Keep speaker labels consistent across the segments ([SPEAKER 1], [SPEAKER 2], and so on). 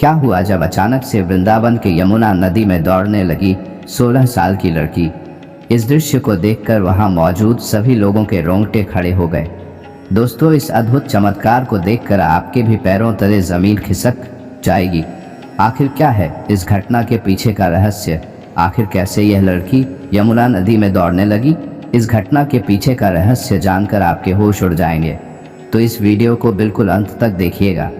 [SPEAKER 1] क्या हुआ जब अचानक से वृंदावन के यमुना नदी में दौड़ने लगी 16 साल की लड़की। इस दृश्य को देखकर वहां मौजूद सभी लोगों के रोंगटे खड़े हो गए। दोस्तों, इस अद्भुत चमत्कार को देखकर आपके भी पैरों तले जमीन खिसक जाएगी। आखिर क्या है इस घटना के पीछे का रहस्य? आखिर कैसे यह लड़की यमुना नदी में दौड़ने लगी? इस घटना के पीछे का रहस्य जानकर आपके होश उड़ जाएंगे। तो इस वीडियो को बिल्कुल अंत तक देखिएगा।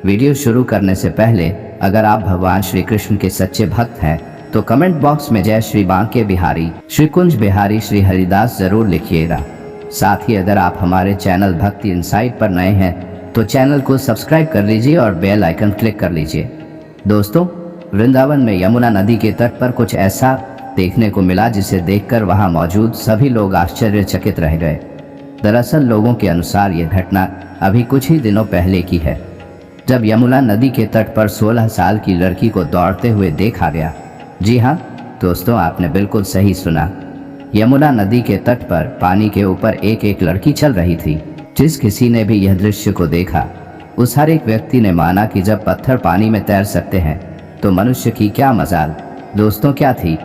[SPEAKER 1] वीडियो शुरू करने से पहले अगर आप भगवान श्री कृष्ण के सच्चे भक्त हैं तो कमेंट बॉक्स में जय श्री बांके बिहारी, श्री कुंज बिहारी, श्री हरिदास जरूर लिखिएगा। साथ ही अगर आप हमारे चैनल भक्ति इनसाइट पर नए हैं तो चैनल को सब्सक्राइब कर लीजिए और बेल आइकन क्लिक कर लीजिए। दोस्तों, वृंदावन में यमुना नदी के तट पर कुछ ऐसा देखने को मिला जिसे देखकर वहां मौजूद सभी लोग आश्चर्यचकित रह गए। दरअसल लोगों के अनुसार यह घटना अभी कुछ ही दिनों पहले की है, जब यमुना नदी के तट पर 16 साल की लड़की को दौड़ते हुए देखा गया। जी हाँ दोस्तों, आपने बिल्कुल सही सुना। यमुना नदी के तट पर पानी के ऊपर एक लड़की चल रही थी। जिस किसी ने भी यह दृश्य को देखा उस हर एक व्यक्ति ने माना कि जब पत्थर पानी में तैर सकते हैं तो मनुष्य की क्या मजाल। दोस्तों, क्या थी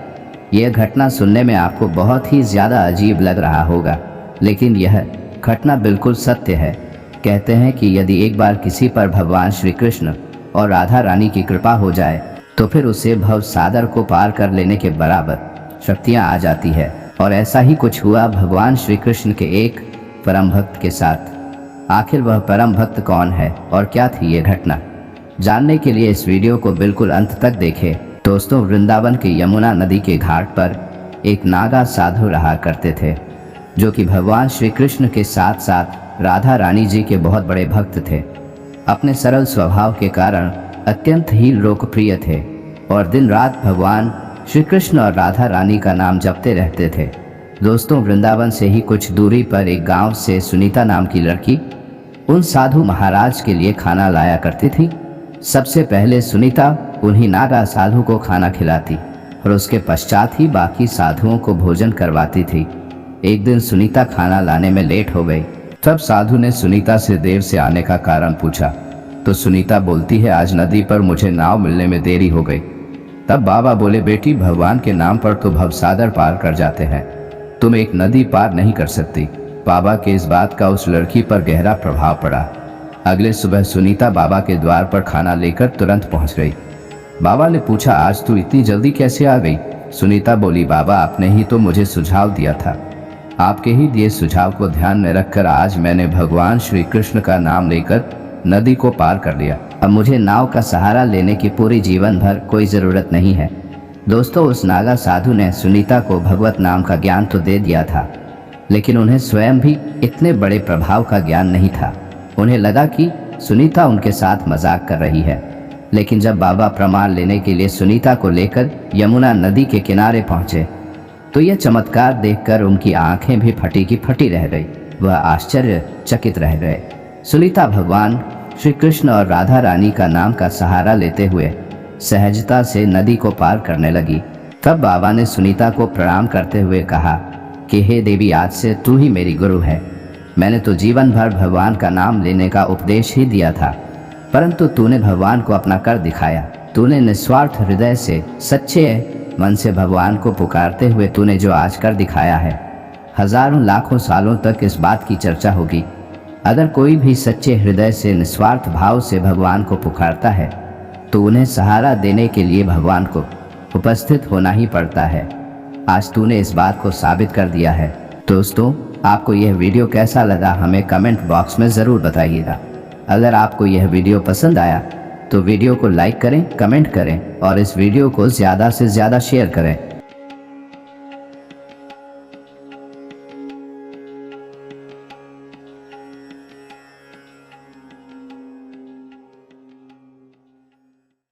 [SPEAKER 1] यह घटना? सुनने में आपको बहुत ही ज़्यादा अजीब लग रहा होगा, लेकिन यह घटना बिल्कुल सत्य है। कहते हैं कि यदि एक बार किसी पर भगवान श्री कृष्ण और राधा रानी की कृपा हो जाए तो फिर उसे भव सागर को पार कर लेने के बराबर शक्तियाँ आ जाती है। और ऐसा ही कुछ हुआ भगवान श्री कृष्ण के एक परम भक्त के साथ। आखिर वह परम भक्त कौन है और क्या थी ये घटना? जानने के लिए इस वीडियो को बिल्कुल अंत तक देखें। दोस्तों, वृंदावन के यमुना नदी के घाट पर एक नागा साधु रहा करते थे, जो कि भगवान श्री कृष्ण के साथ साथ राधा रानी जी के बहुत बड़े भक्त थे। अपने सरल स्वभाव के कारण अत्यंत ही लोकप्रिय थे और दिन रात भगवान श्री कृष्ण और राधा रानी का नाम जपते रहते थे। दोस्तों, वृंदावन से ही कुछ दूरी पर एक गांव से सुनीता नाम की लड़की उन साधु महाराज के लिए खाना लाया करती थी। सबसे पहले सुनीता उन्हीं नागा साधु को खाना खिलाती और उसके पश्चात ही बाकी साधुओं को भोजन करवाती थी। एक दिन सुनीता खाना लाने में लेट हो गई। तब साधु ने सुनीता से देर से आने का कारण पूछा तो सुनीता बोलती है, आज नदी पर मुझे नाव मिलने में देरी हो गई। तब बाबा बोले, बेटी, भगवान के नाम पर तो भवसागर पार कर जाते हैं, तुम एक नदी पार नहीं कर सकती। बाबा के इस बात का उस लड़की पर गहरा प्रभाव पड़ा। अगले सुबह सुनीता बाबा के द्वार पर खाना लेकर तुरंत पहुंच गई। बाबा ने पूछा, आज तू इतनी जल्दी कैसे आ गई? सुनीता बोली, बाबा आपने ही तो मुझे सुझाव दिया था। आपके ही दिए सुझाव को ध्यान में रखकर आज मैंने भगवान श्री कृष्ण का नाम लेकर नदी को पार कर लिया। अब मुझे नाव का सहारा लेने की पूरी जीवन भर कोई ज़रूरत नहीं है। दोस्तों, उस नागा साधु ने सुनीता को भगवत नाम का ज्ञान तो दे दिया था, लेकिन उन्हें स्वयं भी इतने बड़े प्रभाव का ज्ञान नहीं था। उन्हें लगा कि सुनीता उनके साथ मजाक कर रही है। लेकिन जब बाबा प्रमाण लेने के लिए सुनीता को लेकर यमुना नदी के किनारे पहुंचे तो यह चमत्कार देखकर उनकी आंखें भी फटी की फटी रह गई। वह आश्चर्यचकित रह गए। सुनीता भगवान श्री कृष्ण और राधा रानी का नाम का सहारा लेते हुए सहजता से नदी को पार करने लगी। तब बाबा ने सुनीता को प्रणाम करते हुए कहा कि हे देवी, आज से तू ही मेरी गुरु है। मैंने तो जीवन भर भगवान का नाम लेने का उपदेश ही दिया था, परंतु तूने भगवान को अपना कर दिखाया। तूने निस्वार्थ हृदय से सच्चे मन से भगवान को पुकारते हुए तूने जो आज कर दिखाया है, हजारों लाखों सालों तक इस बात की चर्चा होगी। अगर कोई भी सच्चे हृदय से निस्वार्थ भाव से भगवान को पुकारता है तो उन्हें सहारा देने के लिए भगवान को उपस्थित होना ही पड़ता है। आज तूने इस बात को साबित कर दिया है। दोस्तों, आपको यह वीडियो कैसा लगा हमें कमेंट बॉक्स में ज़रूर बताइएगा। अगर आपको यह वीडियो पसंद आया तो वीडियो को लाइक करें, कमेंट करें और इस वीडियो को ज़्यादा से ज़्यादा शेयर करें।